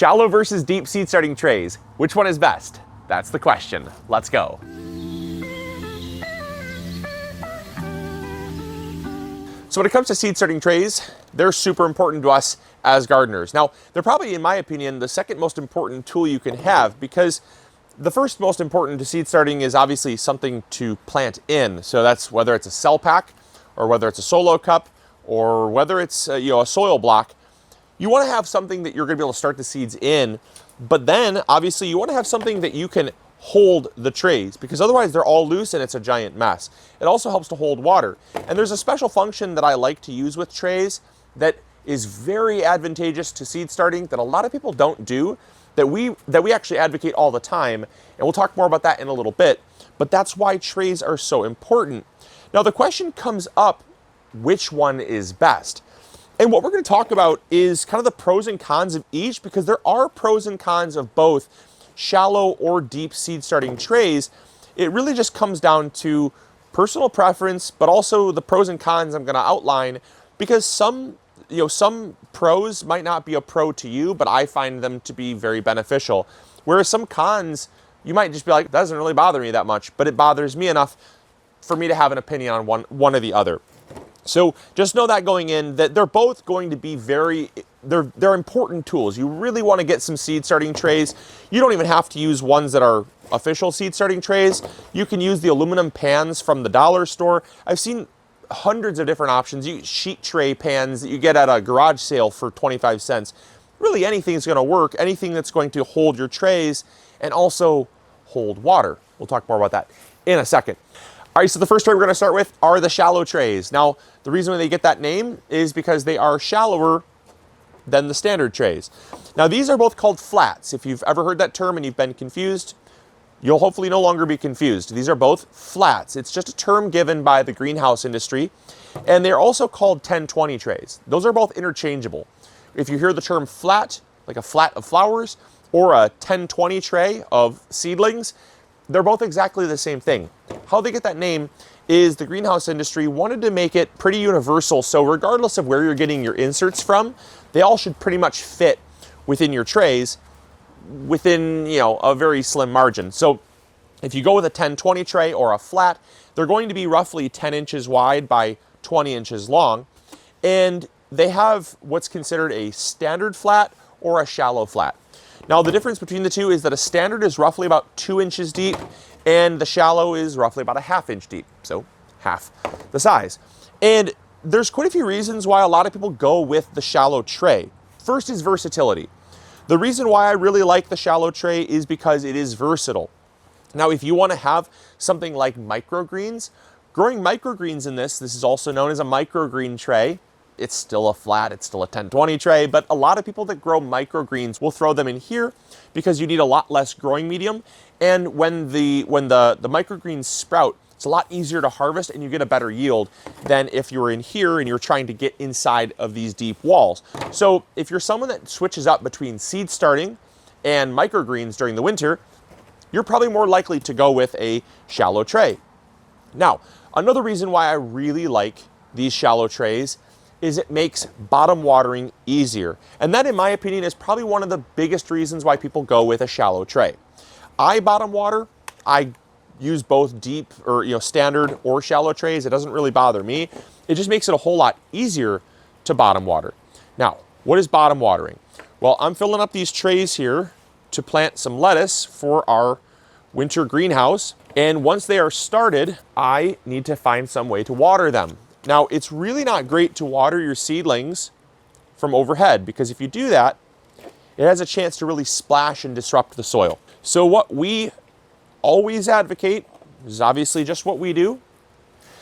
Shallow versus deep seed starting trays. Which one is best? That's the question. Let's go. So when it comes to seed starting trays, they're super important to us as gardeners. Now, they're probably, in my opinion, the second most important tool you can have, because the first most important to seed starting is obviously something to plant in. So that's whether it's a cell pack or whether it's a solo cup or whether it's a soil block. You want to have something that you're going to be able to start the seeds in, but then obviously you want to have something that you can hold the trays, because otherwise they're all loose and it's a giant mess. It also helps to hold water. And there's a special function that I like to use with trays that is very advantageous to seed starting that a lot of people don't do, that we actually advocate all the time. And we'll talk more about that in a little bit, but that's why trays are so important. Now the question comes up, which one is best? And what we're going to talk about is kind of the pros and cons of each, because there are pros and cons of both shallow or deep seed starting trays. It really just comes down to personal preference, but also the pros and cons I'm going to outline, because some pros might not be a pro to you, but I find them to be very beneficial. Whereas some cons, you might just be like, that doesn't really bother me that much, but it bothers me enough for me to have an opinion on one or the other. So just know that going in, that they're both going to be they're important tools. You really want to get some seed starting trays. You don't even have to use ones that are official seed starting trays. You can use the aluminum pans from the dollar store. I've seen hundreds of different options. Sheet tray pans that you get at a garage sale for 25 cents. Really anything's going to work. Anything that's going to hold your trays and also hold water. We'll talk more about that in a second. All right, so the first tray we're going to start with are the shallow trays. Now, the reason why they get that name is because they are shallower than the standard trays. Now, these are both called flats. If you've ever heard that term and you've been confused, you'll hopefully no longer be confused. These are both flats. It's just a term given by the greenhouse industry, and they're also called 10-20 trays. Those are both interchangeable. If you hear the term flat, like a flat of flowers, or a 10-20 tray of seedlings, they're both exactly the same thing. How they get that name is the greenhouse industry wanted to make it pretty universal, so regardless of where you're getting your inserts from, they all should pretty much fit within your trays within, a very slim margin. So if you go with a 10-20 tray or a flat, they're going to be roughly 10 inches wide by 20 inches long, and they have what's considered a standard flat or a shallow flat. Now, the difference between the two is that a standard is roughly about 2 inches deep, and the shallow is roughly about a ½ inch deep, so half the size. And there's quite a few reasons why a lot of people go with the shallow tray. First is versatility. The reason why I really like the shallow tray is because it is versatile. Now, if you want to have something like microgreens, growing microgreens in this is also known as a microgreen tray. It's still a flat, it's still a 10-20 tray, but a lot of people that grow microgreens will throw them in here because you need a lot less growing medium. And when the microgreens sprout, it's a lot easier to harvest and you get a better yield than if you're in here and you're trying to get inside of these deep walls. So if you're someone that switches up between seed starting and microgreens during the winter, you're probably more likely to go with a shallow tray. Now, another reason why I really like these shallow trays is it makes bottom watering easier. And that, in my opinion, is probably one of the biggest reasons why people go with a shallow tray. I bottom water. I use both deep or standard or shallow trays. It doesn't really bother me. It just makes it a whole lot easier to bottom water. Now, what is bottom watering? Well, I'm filling up these trays here to plant some lettuce for our winter greenhouse. And once they are started, I need to find some way to water them. Now, it's really not great to water your seedlings from overhead, because if you do that, it has a chance to really splash and disrupt the soil. So what we always advocate is obviously just what we do.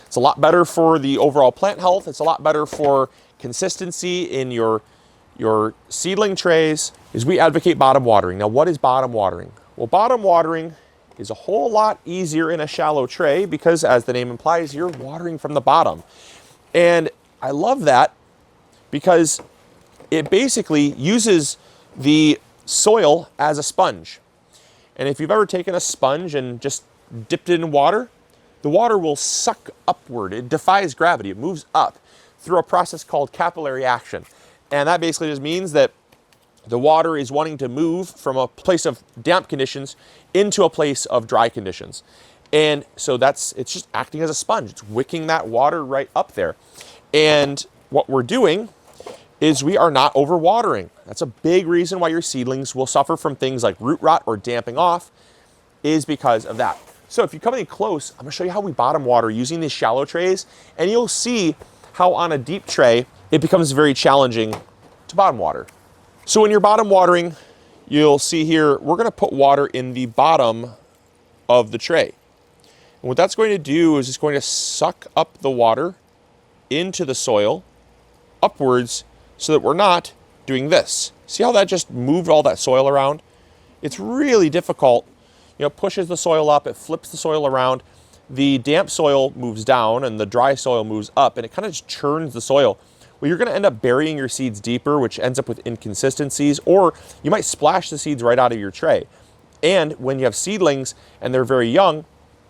It's a lot better for the overall plant health. It's a lot better for consistency in your seedling trays, is we advocate bottom watering. Now, what is bottom watering? Well, bottom watering is a whole lot easier in a shallow tray because, as the name implies, you're watering from the bottom. And I love that because it basically uses the soil as a sponge. And if you've ever taken a sponge and just dipped it in water, the water will suck upward. It defies gravity. It moves up through a process called capillary action. And that basically just means that The water is wanting to move from a place of damp conditions into a place of dry conditions. And so it's just acting as a sponge. It's wicking that water right up there. And what we're doing is we are not overwatering. That's a big reason why your seedlings will suffer from things like root rot or damping off, is because of that. So if you come in close, I'm gonna show you how we bottom water using these shallow trays, and you'll see how on a deep tray, it becomes very challenging to bottom water. So when you're bottom watering, you'll see here, we're gonna put water in the bottom of the tray. And what that's going to do is it's going to suck up the water into the soil upwards so that we're not doing this. See how that just moved all that soil around? It's really difficult. You know, pushes the soil up, it flips the soil around. The damp soil moves down and the dry soil moves up, and it kind of just churns the soil. Well, you're gonna end up burying your seeds deeper, which ends up with inconsistencies, or you might splash the seeds right out of your tray. And when you have seedlings and they're very young,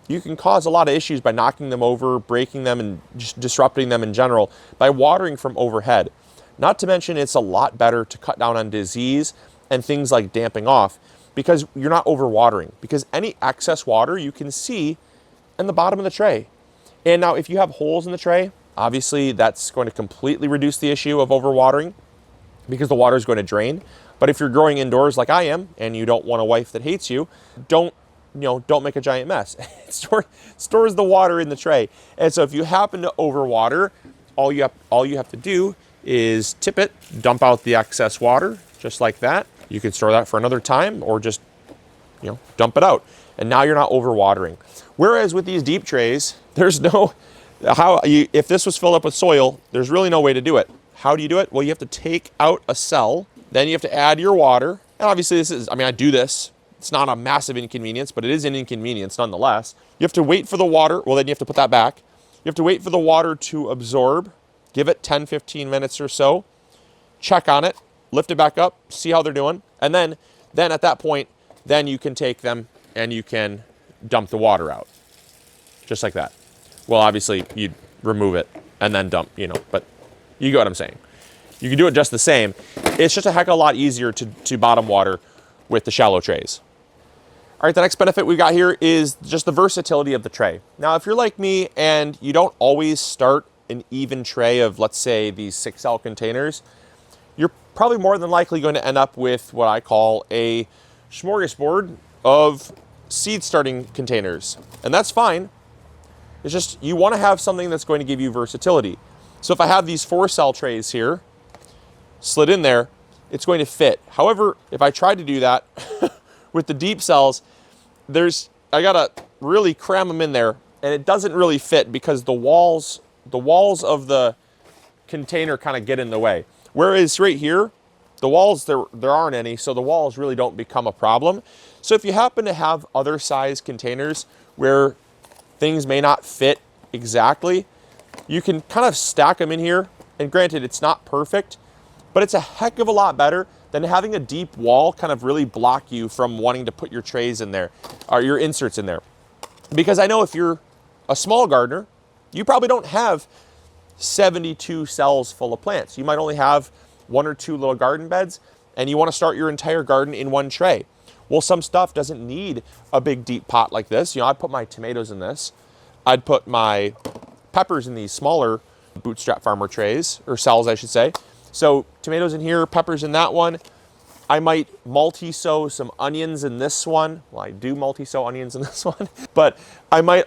you can cause a lot of issues by knocking them over, breaking them, and just disrupting them in general by watering from overhead. Not to mention, it's a lot better to cut down on disease and things like damping off, because you're not overwatering, because any excess water you can see in the bottom of the tray. And now if you have holes in the tray, obviously that's going to completely reduce the issue of overwatering because the water is going to drain. But if you're growing indoors like I am and you don't want a wife that hates you, don't make a giant mess. It stores the water in the tray. And so if you happen to overwater, all you have to do is tip it, dump out the excess water, just like that. You can store that for another time, or just, dump it out. And now you're not overwatering. Whereas with these deep trays, there's no, if this was filled up with soil, there's really no way to do it. How do you do it? Well, you have to take out a cell, then you have to add your water. And obviously I do this. It's not a massive inconvenience, but it is an inconvenience nonetheless. You have to wait for the water. Well, then you have to put that back. You have to wait for the water to absorb. Give it 10, 15 minutes or so. Check on it. Lift it back up. See how they're doing. And then at that point, then you can take them and you can dump the water out. Just like that. Well, obviously, you'd remove it and then dump, but you get what I'm saying. You can do it just the same. It's just a heck of a lot easier to bottom water with the shallow trays. All right, the next benefit we got here is just the versatility of the tray. Now, if you're like me and you don't always start an even tray of, let's say, these 6L containers, you're probably more than likely going to end up with what I call a smorgasbord of seed starting containers. And that's fine. It's just you want to have something that's going to give you versatility. So if I have these 4-cell trays here slid in there, it's going to fit. However, if I tried to do that with the deep cells, I gotta really cram them in there, and it doesn't really fit because the walls of the container kind of get in the way. Whereas right here, the walls, there aren't any, so the walls really don't become a problem. So if you happen to have other size containers where things may not fit exactly, you can kind of stack them in here. And granted, it's not perfect, but it's a heck of a lot better than having a deep wall kind of really block you from wanting to put your trays in there, or your inserts in there. Because I know if you're a small gardener, you probably don't have 72 cells full of plants. You might only have 1 or 2 little garden beds, and you want to start your entire garden in one tray. Well, some stuff doesn't need a big deep pot like this. I'd put my tomatoes in this. I'd put my peppers in these smaller bootstrap farmer trays, or cells, I should say. So tomatoes in here, peppers in that one. I might multi-sow some onions in this one. Well, I do multi-sow onions in this one. But I might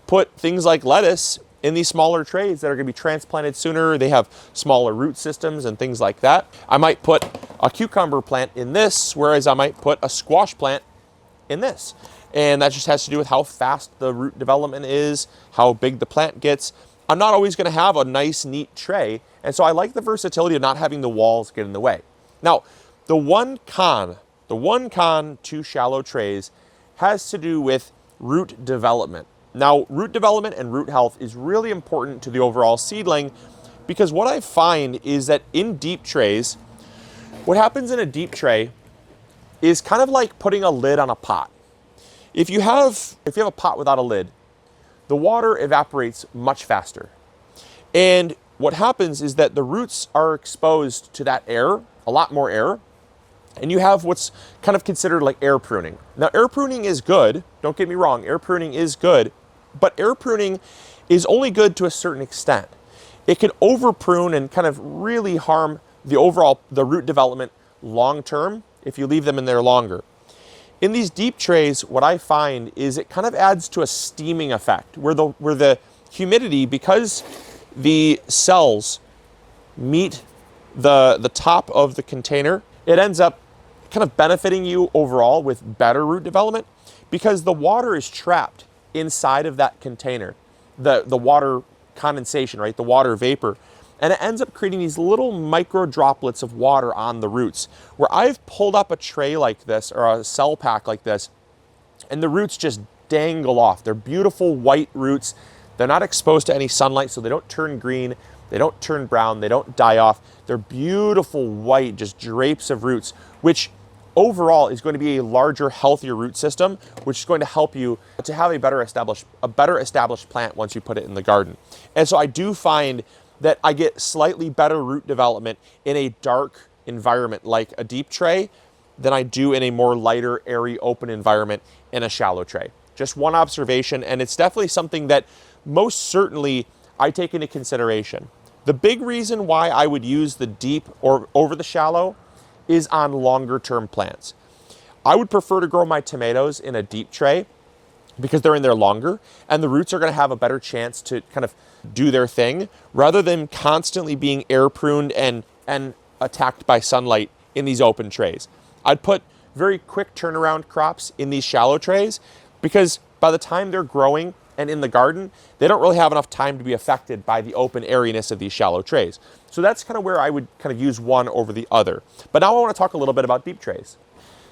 put things like lettuce in these smaller trays that are going to be transplanted sooner. They have smaller root systems and things like that. I might put a cucumber plant in this, whereas I might put a squash plant in this. And that just has to do with how fast the root development is, how big the plant gets. I'm not always going to have a nice, neat tray. And so I like the versatility of not having the walls get in the way. Now, the one con to shallow trays has to do with root development. Now, root development and root health is really important to the overall seedling, because what I find is that in deep trays, what happens in a deep tray is kind of like putting a lid on a pot. If you have a pot without a lid, the water evaporates much faster. And what happens is that the roots are exposed to that air, a lot more air, And you have what's kind of considered like air pruning. Now, air pruning is good. Don't get me wrong, air pruning is good, but air pruning is only good to a certain extent. It can over prune and kind of really harm the root development long term if you leave them in there longer. In these deep trays, what I find is it kind of adds to a steaming effect where the humidity, because the cells meet the top of the container, it ends up kind of benefiting you overall with better root development because the water is trapped inside of that container. The water condensation, right? The water vapor. And it ends up creating these little micro droplets of water on the roots. Where I've pulled up a tray like this or a cell pack like this, and the roots just dangle off. They're beautiful white roots. They're not exposed to any sunlight, so they don't turn green, they don't turn brown, they don't die off. They're beautiful white, just drapes of roots, which overall is going to be a larger, healthier root system, which is going to help you to have a better established plant once you put it in the garden. And so I do find that I get slightly better root development in a dark environment like a deep tray than I do in a more lighter, airy, open environment in a shallow tray. Just one observation, and it's definitely something that most certainly I take into consideration. The big reason why I would use the deep or over the shallow is on longer term plants. I would prefer to grow my tomatoes in a deep tray because they're in there longer and the roots are going to have a better chance to kind of do their thing rather than constantly being air pruned and attacked by sunlight in these open trays. I'd put very quick turnaround crops in these shallow trays because by the time they're growing and in the garden, they don't really have enough time to be affected by the open airiness of these shallow trays. So that's kind of where I would kind of use one over the other. But now I want to talk a little bit about deep trays.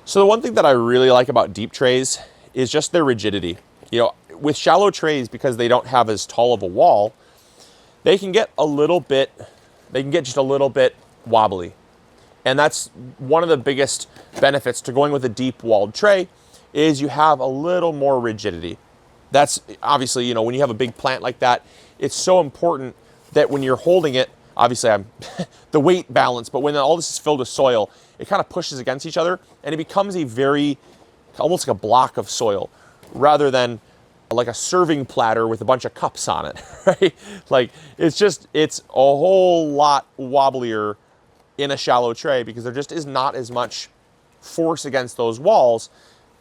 So the one thing that I really like about deep trays is just their rigidity. You know, with shallow trays, because they don't have as tall of a wall, they can get just a little bit wobbly. And that's one of the biggest benefits to going with a deep walled tray is you have a little more rigidity. That's obviously, you know, when you have a big plant like that, it's so important that when you're holding it, obviously I'm the weight balance, but when all this is filled with soil, it kind of pushes against each other and it becomes almost like a block of soil rather than like a serving platter with a bunch of cups on it, right? Like it's a whole lot wobblier in a shallow tray because there just is not as much force against those walls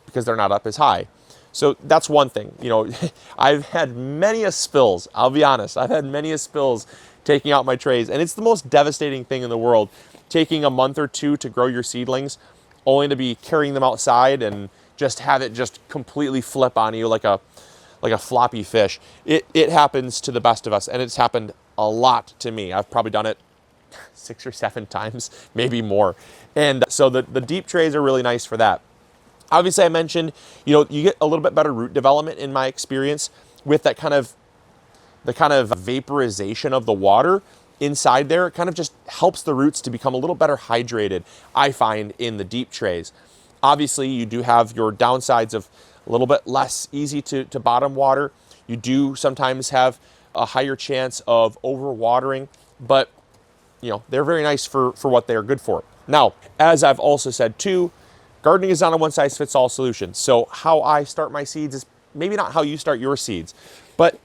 because they're not up as high. So that's one thing. You know, I've had many spills. I'll be honest. I've had many spills taking out my trays, and it's the most devastating thing in the world. Taking a month or two to grow your seedlings, only to be carrying them outside and just have it just completely flip on you like a floppy fish. It happens to the best of us, and it's happened a lot to me. I've probably done it 6 or 7 times, maybe more. And so the deep trays are really nice for that. Obviously, I mentioned, you know, you get a little bit better root development in my experience with the kind of vaporization of the water inside there. It kind of just helps the roots to become a little better hydrated, I find, in the deep trays. Obviously, you do have your downsides of a little bit less easy to bottom water. You do sometimes have a higher chance of overwatering, but, you know, they're very nice for what they're good for. Now, as I've also said too, gardening is not a one-size-fits-all solution. So how I start my seeds is maybe not how you start your seeds, but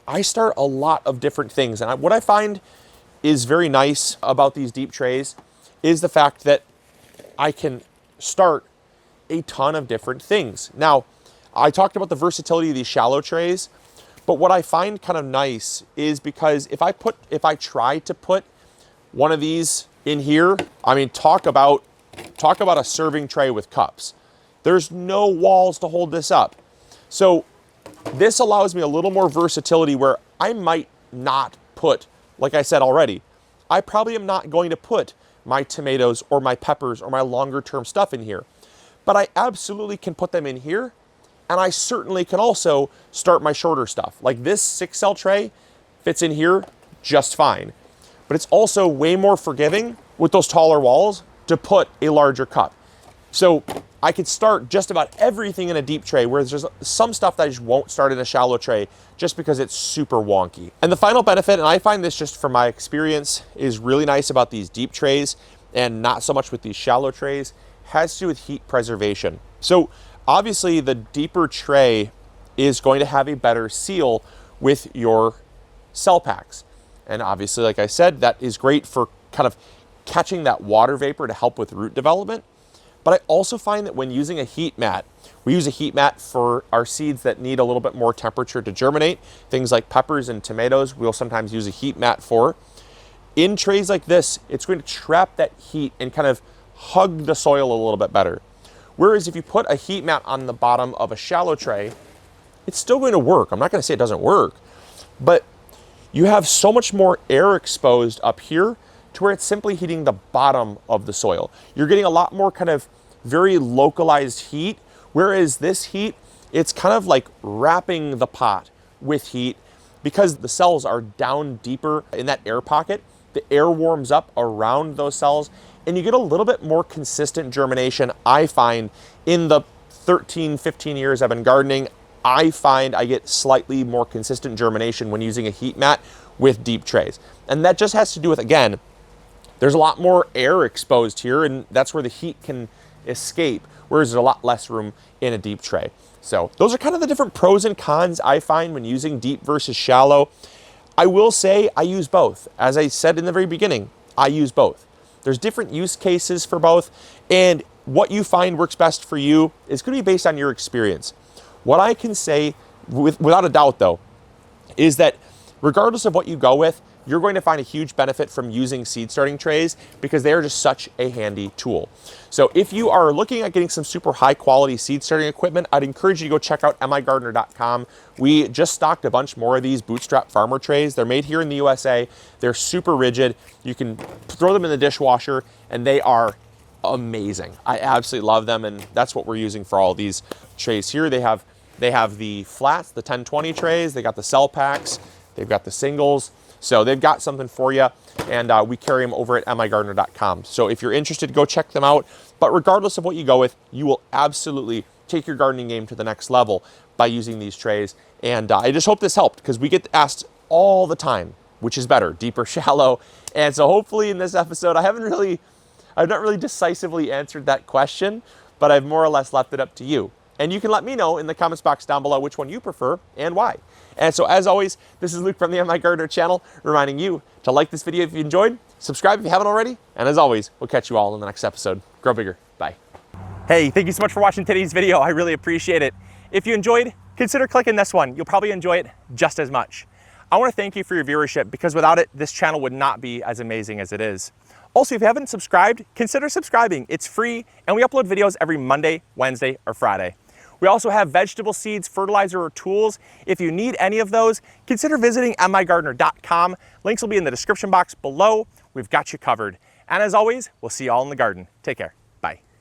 I start a lot of different things. And what I find is very nice about these deep trays is the fact that I can start a ton of different things. Now, I talked about the versatility of these shallow trays, but what I find kind of nice is because if I try to put one of these in here, I mean, talk about a serving tray with cups. There's no walls to hold this up. So this allows me a little more versatility where I might not put, like I said already, I probably am not going to put my tomatoes or my peppers or my longer term stuff in here. But I absolutely can put them in here, and I certainly can also start my shorter stuff. Like this 6-cell tray fits in here just fine. But it's also way more forgiving with those taller walls to put a larger cup. So I could start just about everything in a deep tray, whereas there's some stuff that I just won't start in a shallow tray just because it's super wonky. And the final benefit, and I find this just from my experience, is really nice about these deep trays and not so much with these shallow trays, has to do with heat preservation. So obviously the deeper tray is going to have a better seal with your cell packs. And obviously, like I said, that is great for kind of catching that water vapor to help with root development. But I also find that when using a heat mat, we use a heat mat for our seeds that need a little bit more temperature to germinate. Things like peppers and tomatoes, we'll sometimes use a heat mat for. In trays like this, it's going to trap that heat and kind of hug the soil a little bit better. Whereas if you put a heat mat on the bottom of a shallow tray, it's still going to work. I'm not going to say it doesn't work, but you have so much more air exposed up here to where it's simply heating the bottom of the soil. You're getting a lot more kind of very localized heat, whereas this heat, it's kind of like wrapping the pot with heat because the cells are down deeper in that air pocket. The air warms up around those cells and you get a little bit more consistent germination. I find in the 13, 15 years I've been gardening, I find I get slightly more consistent germination when using a heat mat with deep trays. And that just has to do with, again, there's a lot more air exposed here and that's where the heat can escape, whereas there's a lot less room in a deep tray. So those are kind of the different pros and cons I find when using deep versus shallow. I will say I use both. As I said in the very beginning, I use both. There's different use cases for both, and what you find works best for you is going to be based on your experience. What I can say without a doubt though, is that regardless of what you go with, you're going to find a huge benefit from using seed starting trays because they are just such a handy tool. So if you are looking at getting some super high quality seed starting equipment, I'd encourage you to go check out MIgardener.com. We just stocked a bunch more of these bootstrap farmer trays. They're made here in the USA. They're super rigid. You can throw them in the dishwasher and they are amazing. I absolutely love them, and that's what we're using for all these trays here. They have the flats, the 1020 trays, they got the cell packs, they've got the singles. So they've got something for you, and we carry them over at MIgardener.com. So if you're interested, go check them out. But regardless of what you go with, you will absolutely take your gardening game to the next level by using these trays. And I just hope this helped because we get asked all the time, which is better, deep or shallow. And so hopefully in this episode, I've not really decisively answered that question, but I've more or less left it up to you. And you can let me know in the comments box down below which one you prefer and why. And so as always, this is Luke from the MIgardener channel, reminding you to like this video if you enjoyed, subscribe if you haven't already, and as always, we'll catch you all in the next episode. Grow bigger. Bye. Hey, thank you so much for watching today's video. I really appreciate it. If you enjoyed, consider clicking this one. You'll probably enjoy it just as much. I want to thank you for your viewership because without it, this channel would not be as amazing as it is. Also, if you haven't subscribed, consider subscribing. It's free, and we upload videos every Monday, Wednesday, or Friday. We also have vegetable seeds, fertilizer, or tools. If you need any of those, consider visiting MIgardener.com. Links will be in the description box below. We've got you covered. And as always, we'll see you all in the garden. Take care. Bye.